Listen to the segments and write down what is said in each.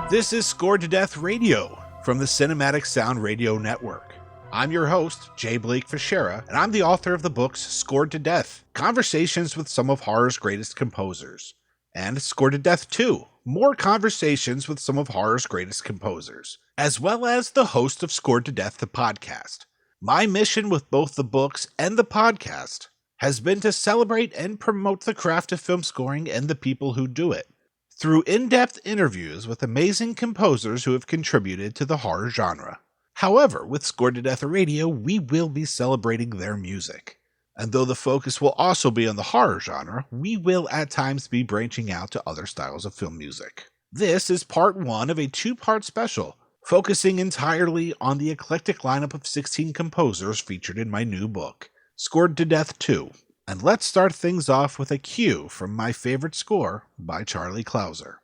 This is Scored to Death Radio from the Cinematic Sound Radio Network. I'm your host, J. Blake Fichera, and I'm the author of the books Scored to Death, Conversations with Some of Horror's Greatest Composers, and Scored to Death 2, More Conversations with Some of Horror's Greatest Composers, as well as the host of Scored to Death, the podcast. My mission with both the books and the podcast has been to celebrate and promote the craft of film scoring and the people who do it, through in-depth interviews with amazing composers who have contributed to the horror genre. However, with Scored to Death Radio, we will be celebrating their music. And though the focus will also be on the horror genre, we will at times be branching out to other styles of film music. This is part one of a two-part special, focusing entirely on the eclectic lineup of 16 composers featured in my new book, Scored to Death 2. And let's start things off with a cue from my favorite score by Charlie Clouser.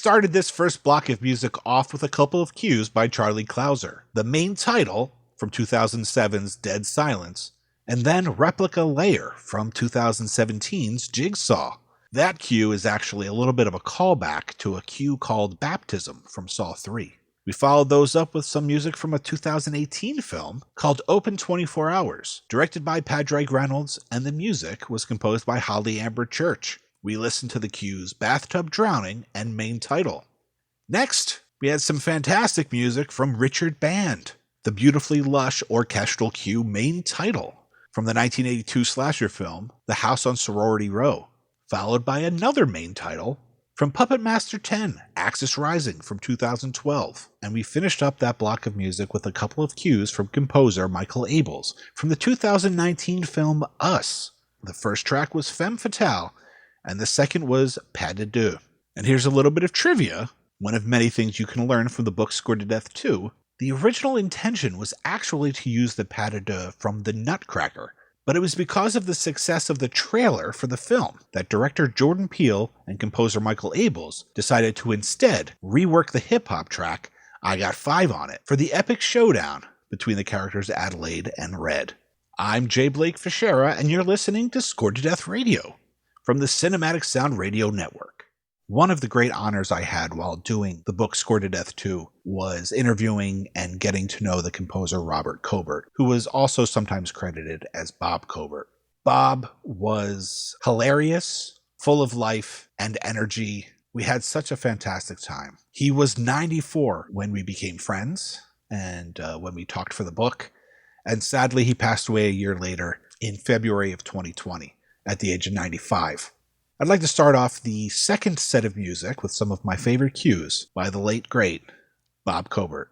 started this first block of music off with a couple of cues by Charlie Clouser. The main title from 2007's Dead Silence, and then Replica Layer from 2017's Jigsaw. That cue is actually a little bit of a callback to a cue called Baptism from Saw 3. We followed those up with some music from a 2018 film called Open 24 Hours, directed by Padraig Reynolds, and the music was composed by Holly Amber Church. We listened to the cues Bathtub Drowning and Main Title. Next, we had some fantastic music from Richard Band, the beautifully lush orchestral cue Main Title from the 1982 slasher film The House on Sorority Row, followed by another main title from Puppet Master 10, Axis Rising from 2012. And we finished up that block of music with a couple of cues from composer Michael Abels from the 2019 film Us. The first track was Femme Fatale, and the second was Pas de Deux. And here's a little bit of trivia, one of many things you can learn from the book Scored to Death 2. The original intention was actually to use the Pas de Deux from The Nutcracker, but it was because of the success of the trailer for the film that director Jordan Peele and composer Michael Abels decided to instead rework the hip-hop track I Got Five on It for the epic showdown between the characters Adelaide and Red. I'm J. Blake Fichera, and you're listening to Scored to Death Radio from the Cinematic Sound Radio Network. One of the great honors I had while doing the book Scored to Death 2 was interviewing and getting to know the composer Robert Cobert, who was also sometimes credited as Bob Cobert. Bob was hilarious, full of life and energy. We had such a fantastic time. He was 94 when we became friends and when we talked for the book, and sadly he passed away a year later in February of 2020 at the age of 95. I'd like to start off the second set of music with some of my favorite cues by the late, great Bob Cobert.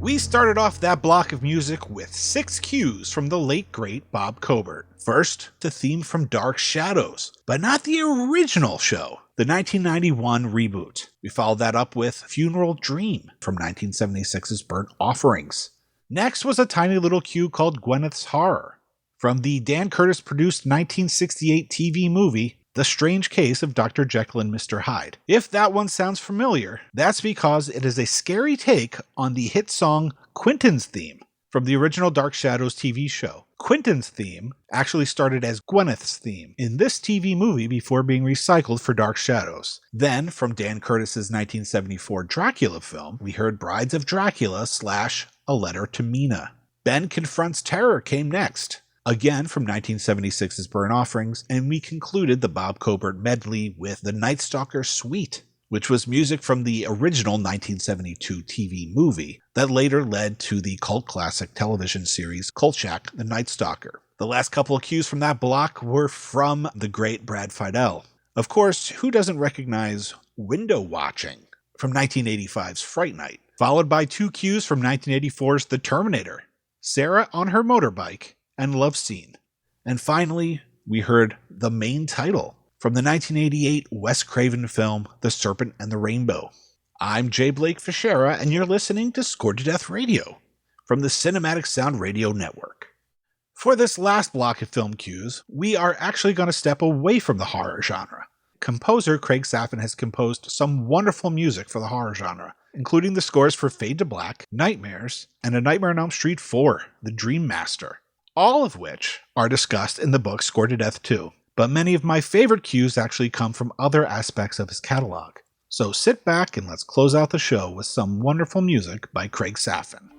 We started off that block of music with 6 cues from the late great Bob Cobert. First, the theme from Dark Shadows, but not the original show, the 1991 reboot. We followed that up with Funeral Dream from 1976's Burnt Offerings. Next was a tiny little cue called Gwyneth's Horror from the Dan Curtis produced 1968 TV movie The Strange Case of Dr. Jekyll and Mr. Hyde. If that one sounds familiar, that's because it is a scary take on the hit song Quentin's Theme from the original Dark Shadows TV show. Quentin's theme actually started as Gwyneth's theme in this TV movie before being recycled for Dark Shadows. Then, from Dan Curtis's 1974 Dracula film, we heard Brides of Dracula / A Letter to Mina. Ben Confronts Terror came next, again from 1976's Burnt Offerings, and we concluded the Bob Cobert medley with The Night Stalker Suite, which was music from the original 1972 TV movie that later led to the cult classic television series Kolchak, The Night Stalker. The last couple of cues from that block were from the great Brad Fiedel. Of course, who doesn't recognize Window Watching from 1985's Fright Night, followed by 2 cues from 1984's The Terminator, Sarah on Her Motorbike, and Love Scene. And finally, we heard the main title from the 1988 Wes Craven film, The Serpent and the Rainbow. I'm J. Blake Fichera, and you're listening to Scored to Death Radio from the Cinematic Sound Radio Network. For this last block of film cues, we are actually going to step away from the horror genre. Composer Craig Safin has composed some wonderful music for the horror genre, including the scores for Fade to Black, Nightmares, and A Nightmare on Elm Street 4, The Dream Master, all of which are discussed in the book Scored to Death 2. But many of my favorite cues actually come from other aspects of his catalog. So sit back and let's close out the show with some wonderful music by Craig Safin.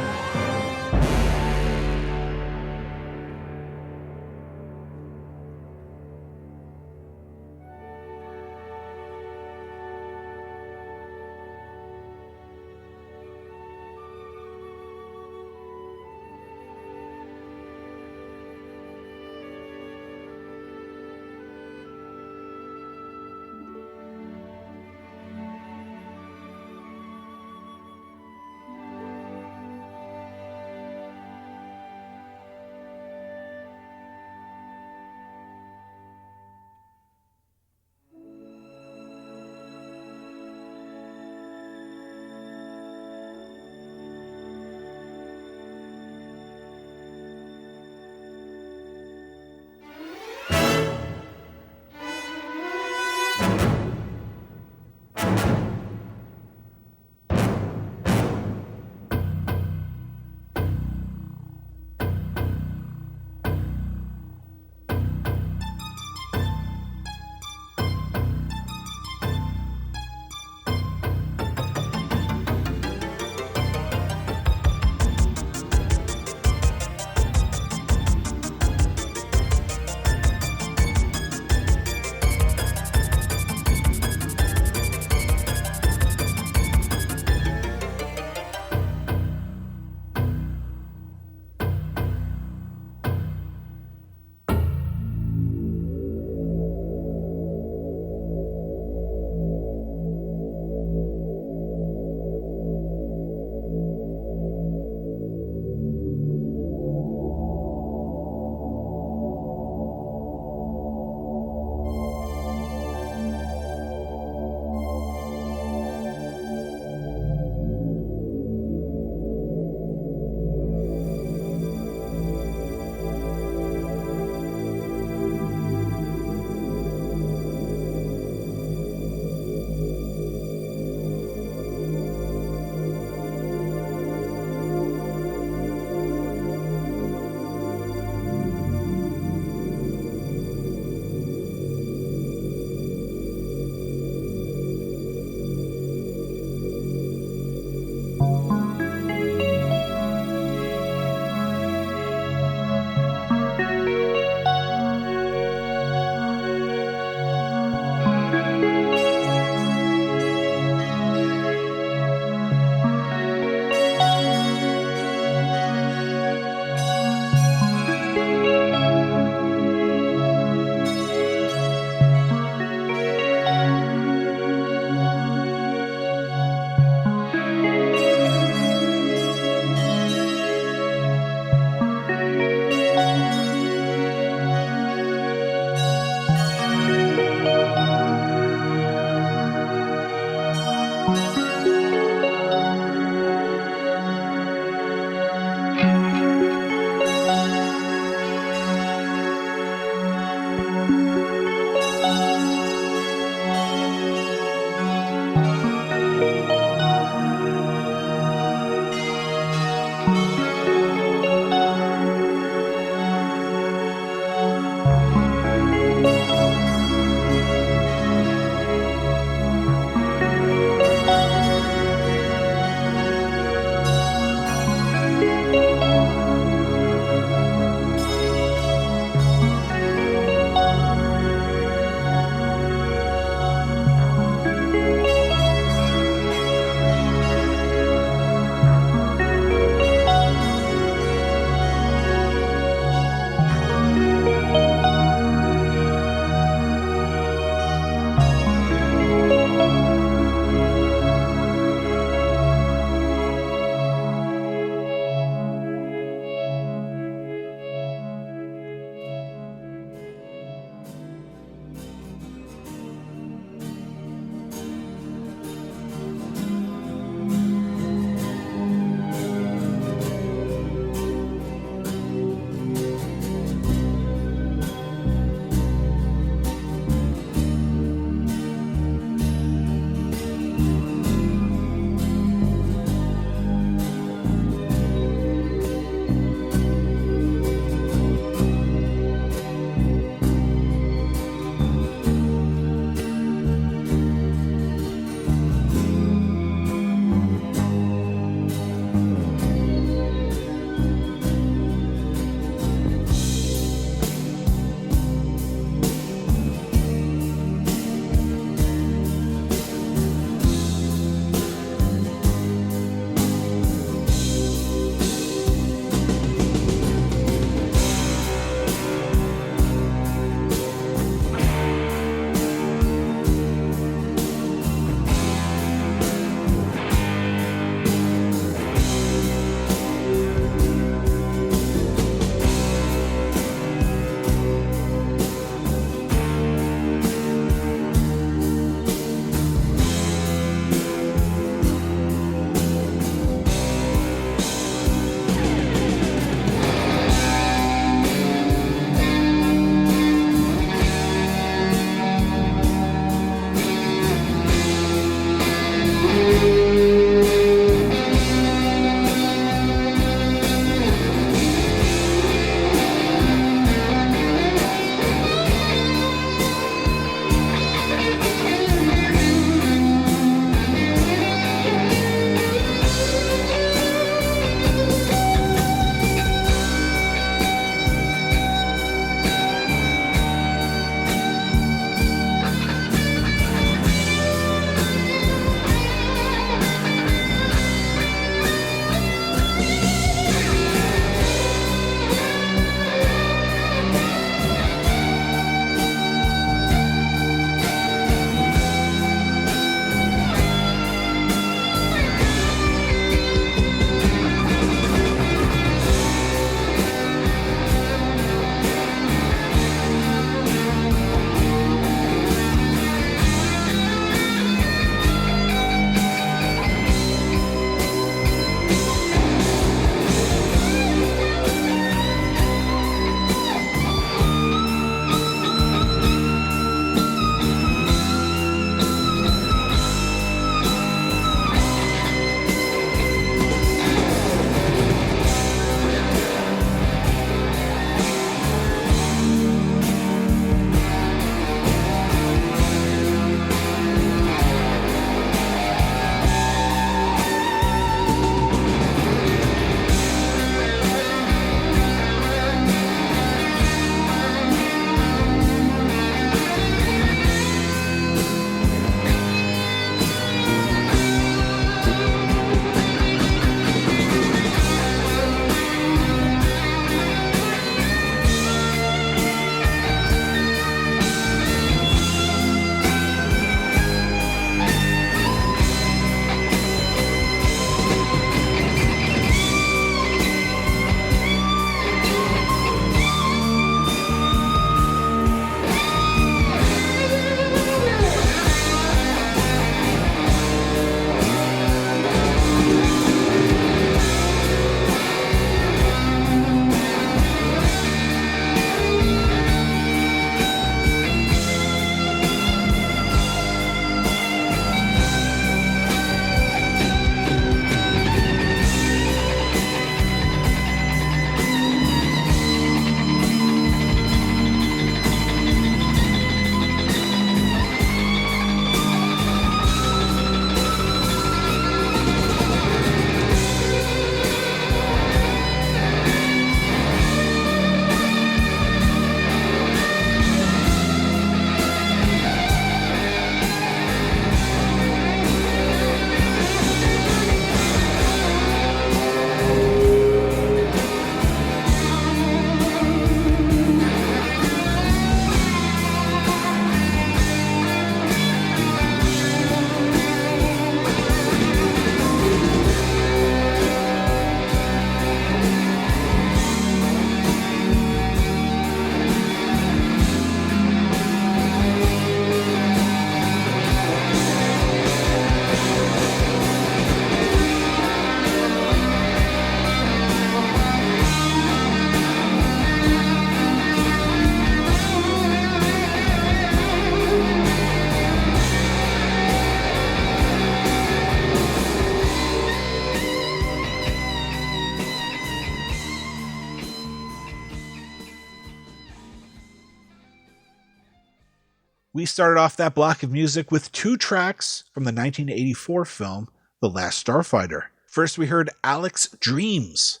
We started off that block of music with 2 tracks from the 1984 film The Last Starfighter. First we heard Alex Dreams,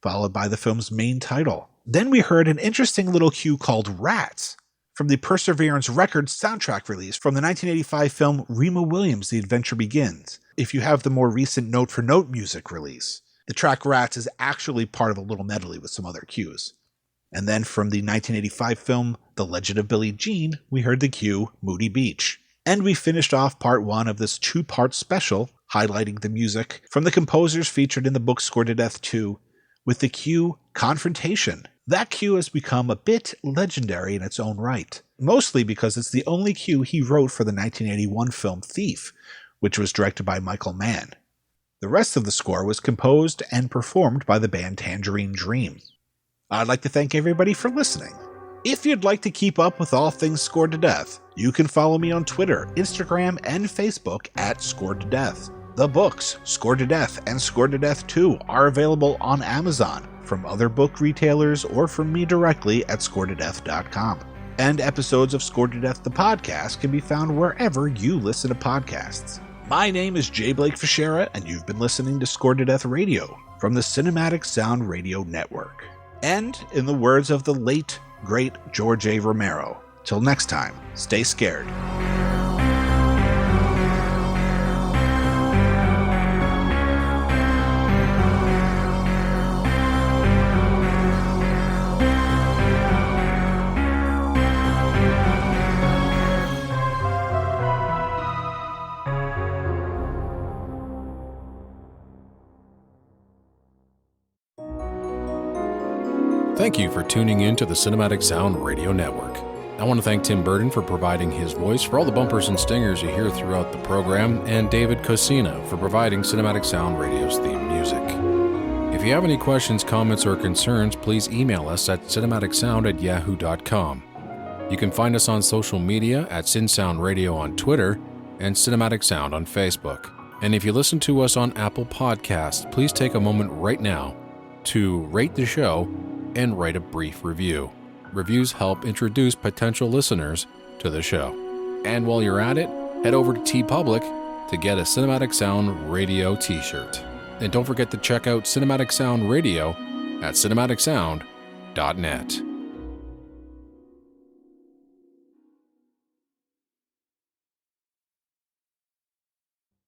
followed by the film's main title. Then we heard an interesting little cue called Rats from the Perseverance Records soundtrack release from the 1985 film Remo Williams' The Adventure Begins. If you have the more recent note-for-note music release, the track Rats is actually part of a little medley with some other cues. And then from the 1985 film The Legend of Billie Jean, we heard the cue Moody Beach. And we finished off part 1 of this 2-part special, highlighting the music from the composers featured in the book Scored to Death 2, with the cue Confrontation. That cue has become a bit legendary in its own right, mostly because it's the only cue he wrote for the 1981 film Thief, which was directed by Michael Mann. The rest of the score was composed and performed by the band Tangerine Dream. I'd like to thank everybody for listening. If you'd like to keep up with all things Scored to Death, you can follow me on Twitter, Instagram, and Facebook at Scored to Death. The books, Scored to Death and Scored to Death 2, are available on Amazon, from other book retailers, or from me directly at scoredtodeath.com. And episodes of Scored to Death the podcast can be found wherever you listen to podcasts. My name is J. Blake Fichera, and you've been listening to Scored to Death Radio from the Cinematic Sound Radio Network. And, in the words of the late, great George A. Romero, till next time, stay scared. Thank you for tuning in to the Cinematic Sound Radio Network. I want to thank Tim Burton for providing his voice for all the bumpers and stingers you hear throughout the program, and David Cosina for providing Cinematic Sound Radio's theme music. If you have any questions, comments, or concerns, please email us at cinematicsound@yahoo.com. You can find us on social media at CinSound Radio on Twitter and Cinematic Sound on Facebook. And if you listen to us on Apple Podcasts, please take a moment right now to rate the show and write a brief review. Reviews help introduce potential listeners to the show. And while you're at it, head over to TeePublic to get a Cinematic Sound Radio t-shirt. And don't forget to check out Cinematic Sound Radio at cinematicsound.net.